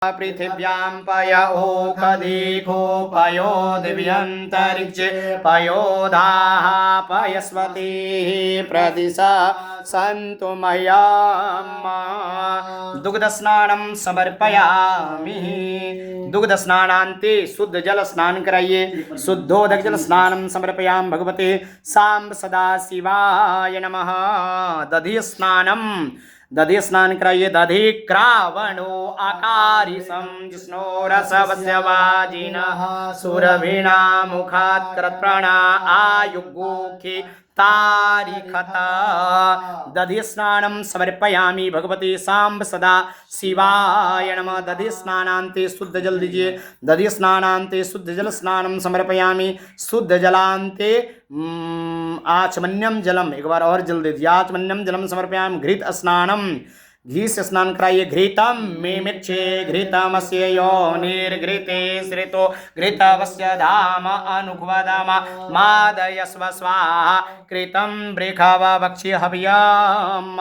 पृथिव्यां पय ओखदेखो पयो दिव्यन्तरिक्षे पयोधाः पयस्वतीः प्रदिशा सन्तु मह्यम्। दुग्धस्नानं समर्पयामि। दुग्धस्नानान्ते शुद्ध जल स्नान कराइए। शुद्धोदक जल स्नानं समर्पयामि भगवते सांब सदाशिवाय नमः। दधि स्नानं दधि स्नान कराइए। दधि क्रावणो आकारिसं जिष्णो रसवस्य वाजिनः सुरभिणा मुखात् कृतप्रणा आयुगोखे तारिखता। दधि स्नानं समर्पयामि भगवते सांब सदा शिवाय नमः। दधि स्नानान्ते शुद्ध जल दीजिए। दधि स्नानान्ते शुद्ध जल स्नानं समर्पयामि। शुद्ध जलान्ते आचमन्यम जलम, एक बार और जल दे दिया। आचमन्यम जलम समर्पयामि। घृत स्नानम, घी से स्नान कराइए। घृतम मेमिच्छे घृतमस्य योनिर्घृते श्रितो घृतवस्य धाम अनुग्वदाम मादयस्व स्वाहा कृतं वृषभ भक्ष्य हव्यम।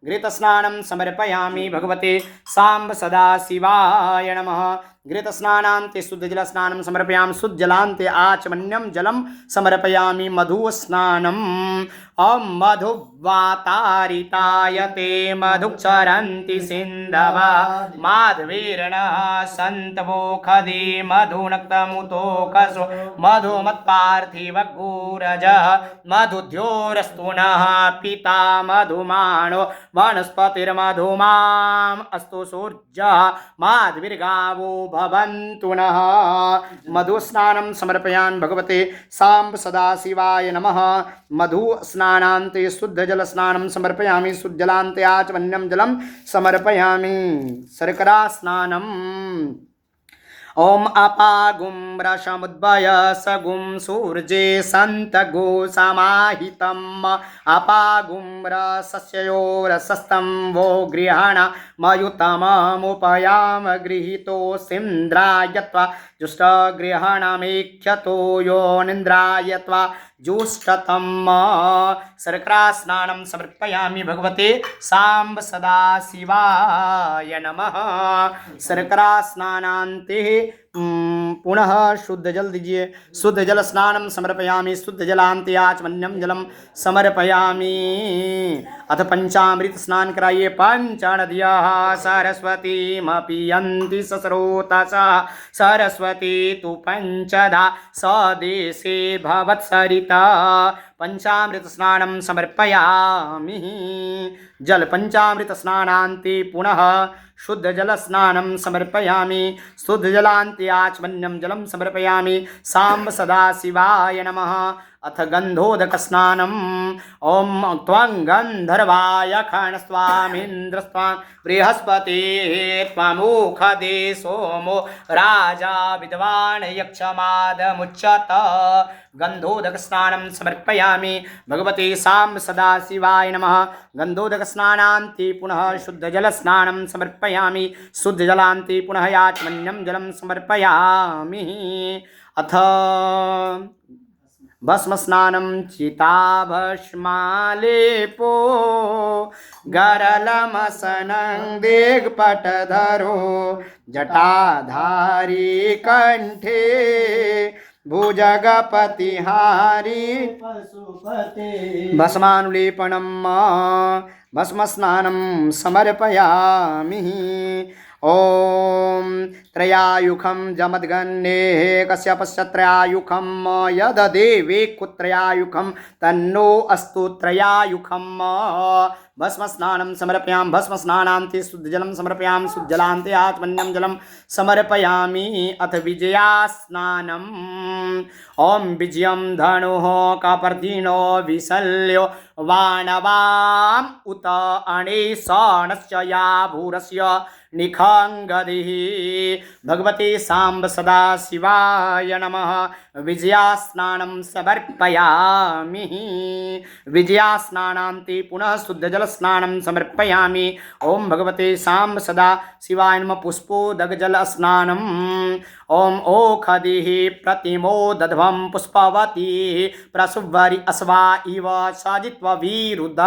घृत स्नानं समर्पयामि भगवते सांब सदाशिवाय नमः। घृत स्नानान्ते शुद्ध जल स्नानं समर्पयामि। शुद्ध जलान्ते आचमन्यम जलम समर्पयामि। मधु स्नानम ॐ मधुवातारितायते मधुक्षरन्ति सिन्धवा माधवीर्णः सन्तवो खदी मधुनक्तमुतोकसो मधुमत्पार्थिवगूरजः मधुद्योरस्तुनः पिता मधुमानो वनस्पतिर्मधुमाम् अस्तु सूर्यः माधवीर्गावो भवन्तु नः। मधुस्नानं समर्पयामि भगवते सांब सदाशिवाय नमः। मधु स्नानान्ते शुद्ध जल स्नानं समर्पयामि। शुद्ध जलान्ते आचमन्यं जलं समर्पयामि। शर्करा स्नानम् ओम अपागुं रसमुद्भय सगुं सूर्ये सन्तगो समाहितम् अपागुं रसस्यो रसस्तं वो गृहाण मयुतममुपयाम गृहीतो सिन्द्रायत्वा जुष्टगृहणमेख्यतो योनिन्द्रायत्वा जुष्टतम्। शर्करा स्नानं समर्पयामि भगवते सांब सदाशिवाय नमः। शर्करा स्नानान्ते पुनः शुद्ध जल दीजिए। शुद्ध जल स्नानं समर्पयामि। शुद्ध जलान्ते आचमन्यं जलं समर्पयामि। अथ पंचामृत स्नान कराइए। पंचनद्यः सरस्वतीमपि यन्ति सस्रोतसः सरस्वती तु पंचधा सदेशे भवत्सरिता। पंचामृत स्नानं समर्पयामि। जल पंचामृत स्नानान्ते पुनः शुद्ध जल स्नानं समर्पयामि। शुद्ध जलान्ते आचमन्यं जलं समर्पयामि। सांब सदाशिवाय नमः। अथ गन्धोदक स्नानम् ॐ त्वं गन्धर्वाय खण्स्त्वामिन्द्रस्त्वां बृहस्पतिः त्वमुखदे सोमो राजा विद्वान् यक्षमादमुच्यत। गन्धोदक स्नानं समर्पयामि भगवते सांब सदाशिवाय नमः। गन्धोदक स्नानान्ते पुनः शुद्ध जल स्नानं समर्पयामि। शुद्ध जलान्ते पुनः याचमन्यं जलं समर्पयामि। अथ भस्म स्नानं चिताभस्मालेपो गरलमसनं दिग्पटधरो जटाधारी कंठे भुजगपतिहारी पशुपते। भस्मानुलेपनं भस्म स्नानं समर्पयामि। ॐ त्रयायुखं जमद्गन्नेः कश्यपस्य त्रयायुखं यददेवे कुत्रयायुखं तन्नो अस्तु त्रयायुखम्। भस्म स्नानं समर्पयामि। भस्म स्नानान्ते शुद्ध जलं समर्पयामि। शुद्ध जलान्ते आचमन्यं जलं समर्पयामि। अथ विजया स्नानम् ॐ विजयं धनुः कपर्दिनो विशल्यो वाणवाम् उत अणेशणस्य याभूरस्य निखङ्गदिः। भगवते सांब सदाशिवाय नमः। विजया स्नानं समर्पयामि। विजया स्नानान्ते पुनः शुद्ध जल स्नानं समर्पयामि। ओम भगवते सांब सदाशिवाय नमः। पुष्पोदक जल स्नानम् ओम ओखदिः प्रतिमो दध्वं पुष्पवती प्रसुवरि अस्वा इव साजित्वा विरुद्ध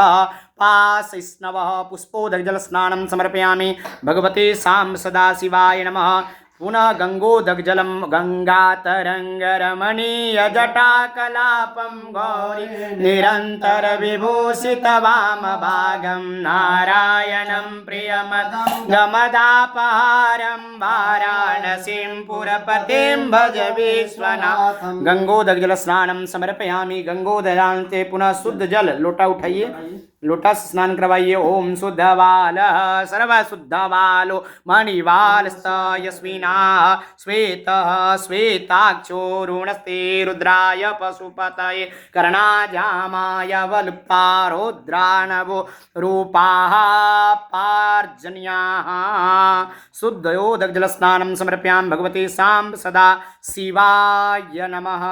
पाशैष्णवः पुष्पोदकजलस्नानं समर्पयामि भगवते सां सदाशिवाय नमः पुनः गङ्गोदकजलं गङ्गातरङ्गरमणीयजटाकलापं गौरी निरन्तरविभूषितवामभागं नारायणं प्रियमदं वाराणसीं पुरपतिं भज विश्वनाथं गंगोदकजलस्नानं समर्पयामि गंगोदकान्ते पुनः शुद्ध जल लोटा उठाइए लोटा से स्नान करवाइए ओम शुद्ध बाल सर्व शुद्ध बालो मणिवालस्त यस्विना श्वेत श्वेताक्षो रुणस्ते रुद्राय पशुपतये कर्णाजामाय वलुप्ता रुद्राणवो रूपाः पार्जन्याः शुद्धोदकजलस्नानं समर्पयामि भगवते सां सदा शिवाय नमः।